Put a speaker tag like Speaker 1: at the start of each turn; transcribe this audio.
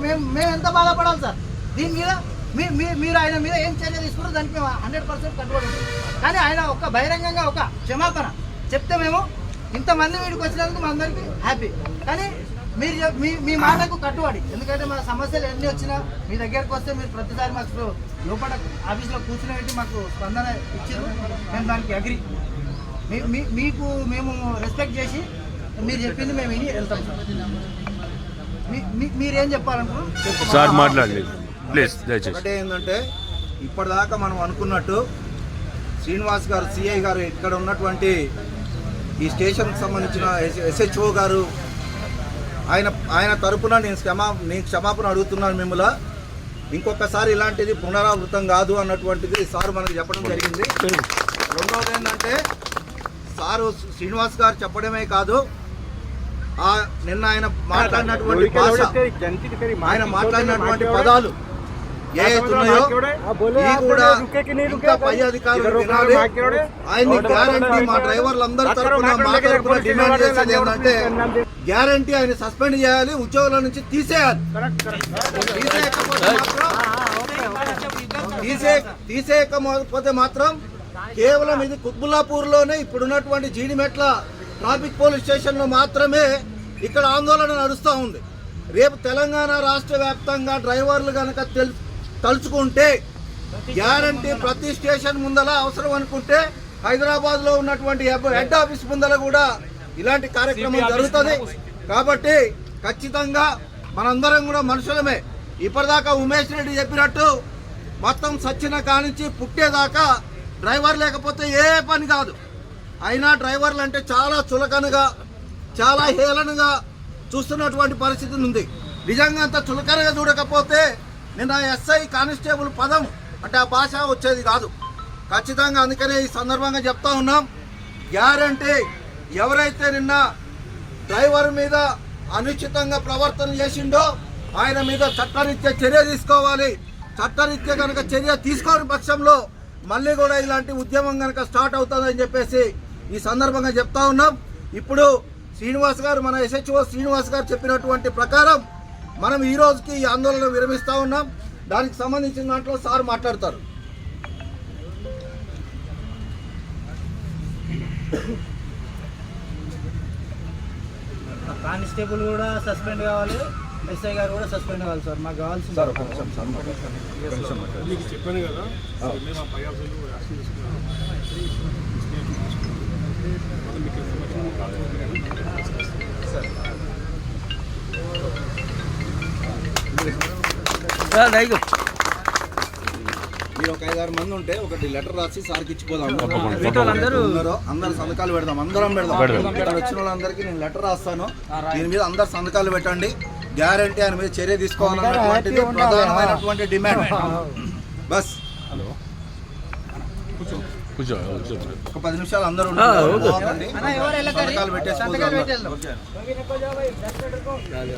Speaker 1: మేము ఎంత బాధపడాలి సార్ దీని మీద? మీరు ఆయన మీద ఏం చర్య తీసుకున్నారు దానికి మేము 100% కట్టుబడి ఉంటాం. కానీ ఆయన ఒక బహిరంగంగా ఒక క్షమాపణ చెప్తే మేము ఇంతమంది వీడికి వచ్చినందుకు మా అందరికీ హ్యాపీ. కానీ మీరు మీ మాటకు కట్టుబడి, ఎందుకంటే మా సమస్యలు ఎన్ని వచ్చినా మీ దగ్గరకు వస్తే మీరు ప్రతిసారి మాకు లోపల ఆఫీస్లో కూర్చుని మాకు స్పందన ఇచ్చారు. మేము దానికి అగ్రి. మీకు మేము రెస్పెక్ట్ చేసి మీరు చెప్పింది మేము విని వెళ్తాం సార్. మీరేం చెప్పాలనుకున్నారు
Speaker 2: మాట్లాడండి ప్లీజ్.
Speaker 3: ఒకటే ఏంటంటే ఇప్పటిదాకా మనం అనుకున్నట్టు శ్రీనివాస్ గారు సిఐ గారు ఇక్కడ ఉన్నటువంటి ఈ స్టేషన్కి సంబంధించిన SHO గారు ఆయన తరపున నేను క్షమాపణ అడుగుతున్నాను మిమ్మల్ని. ఇంకొకసారి ఇలాంటిది పునరావృతం కాదు అన్నటువంటిది సార్ మనకు చెప్పడం జరిగింది. రెండవది ఏంటంటే సారు శ్రీనివాస్ గారు చెప్పడమే కాదు, నిన్న ఆయన మాట్లాడినటువంటి భాష, ఆయన మాట్లాడినటువంటి పదాలు ఏవైతున్నాయో ఈ కూడా ఇంకా పై అధికారులు వినాలి. ఆయన్ని గ్యారంటీ మా డ్రైవర్లందరి తరఫున మా తరఫున డిమాండ్ చేసేది ఏంటంటే గ్యారంటీ ఆయన సస్పెండ్ చేయాలి, ఉద్యోగుల నుంచి తీసేయాలి. తీసేయకపోతే మాత్రం కేవలం ఇది కుత్బుల్లాపూర్లోనే ఇప్పుడున్నటువంటి జీడిమెట్ల ట్రాఫిక్ పోలీస్ స్టేషన్లో మాత్రమే ఇక్కడ ఆందోళన నడుస్తూ ఉంది. రేపు తెలంగాణ రాష్ట్ర వ్యాప్తంగా డ్రైవర్లు కనుక తలుచుకుంటే గ్యారంటీ ప్రతి స్టేషన్ ముందల అవసరం అనుకుంటే హైదరాబాద్లో ఉన్నటువంటి హెడ్ ఆఫీస్ ముందల కూడా ఇలాంటి కార్యక్రమం జరుగుతుంది. కాబట్టి ఖచ్చితంగా మనందరం కూడా మనుషులమే. ఇప్పటిదాకా ఉమేష్ రెడ్డి చెప్పినట్టు మొత్తం సచ్చిన కానించి పుట్టేదాకా డ్రైవర్ లేకపోతే ఏ పని కాదు. అయినా డ్రైవర్లు అంటే చాలా చులకనగా, చాలా హేళనగా చూస్తున్నటువంటి పరిస్థితి ఉంది. నిజంగా అంత చులకనగా చూడకపోతే నిన్న SI కానిస్టేబుల్ పదం అంటే ఆ భాష వచ్చేది కాదు. ఖచ్చితంగా అందుకనే ఈ సందర్భంగా చెప్తా ఉన్నాం, గ్యారంటీ ఎవరైతే నిన్న డ్రైవర్ మీద అనుచితంగా ప్రవర్తన చేసిండో ఆయన మీద చట్టరీత్యా చర్య తీసుకోవాలి. చట్టరీత్యా కనుక చర్య తీసుకోని పక్షంలో మళ్ళీ కూడా ఇలాంటి ఉద్యమం కనుక స్టార్ట్ అవుతుందని చెప్పేసి ఈ సందర్భంగా చెప్తా ఉన్నాం. ఇప్పుడు శ్రీనివాస్ గారు, మన SHO శ్రీనివాస్ గారు చెప్పినటువంటి ప్రకారం మనం ఈ రోజుకి ఈ ఆందోళన విరమిస్తూ ఉన్నాం. దానికి సంబంధించిన దాంట్లో సార్ మాట్లాడతారు.
Speaker 1: కానిస్టేబుల్ కూడా సస్పెండ్ కావాలి, SI గారు కూడా సస్పెండ్ కావాలి సార్. మాకు కావాల్సింది
Speaker 4: చెప్పాను కదా,
Speaker 3: మీరు ఒక 5-6 మంది ఉంటే ఒకటి లెటర్ రాసి సార్కి ఇచ్చిపోదాం. అందరు సంతకాలు పెడదాం, అందరం పెడదాం. ఇక్కడ వచ్చిన వాళ్ళందరికీ నేను లెటర్ రాస్తాను, దీని మీద అందరు సంతకాలు పెట్టండి. గ్యారంటీ ఆయన మీద చర్య తీసుకోవాలన్నటువంటిది ప్రధానమైనటువంటి డిమాండ్. బస్ ఒక 10 నిమిషాలు అందరూ సంతకాలు పెట్టేసుకోవాలి.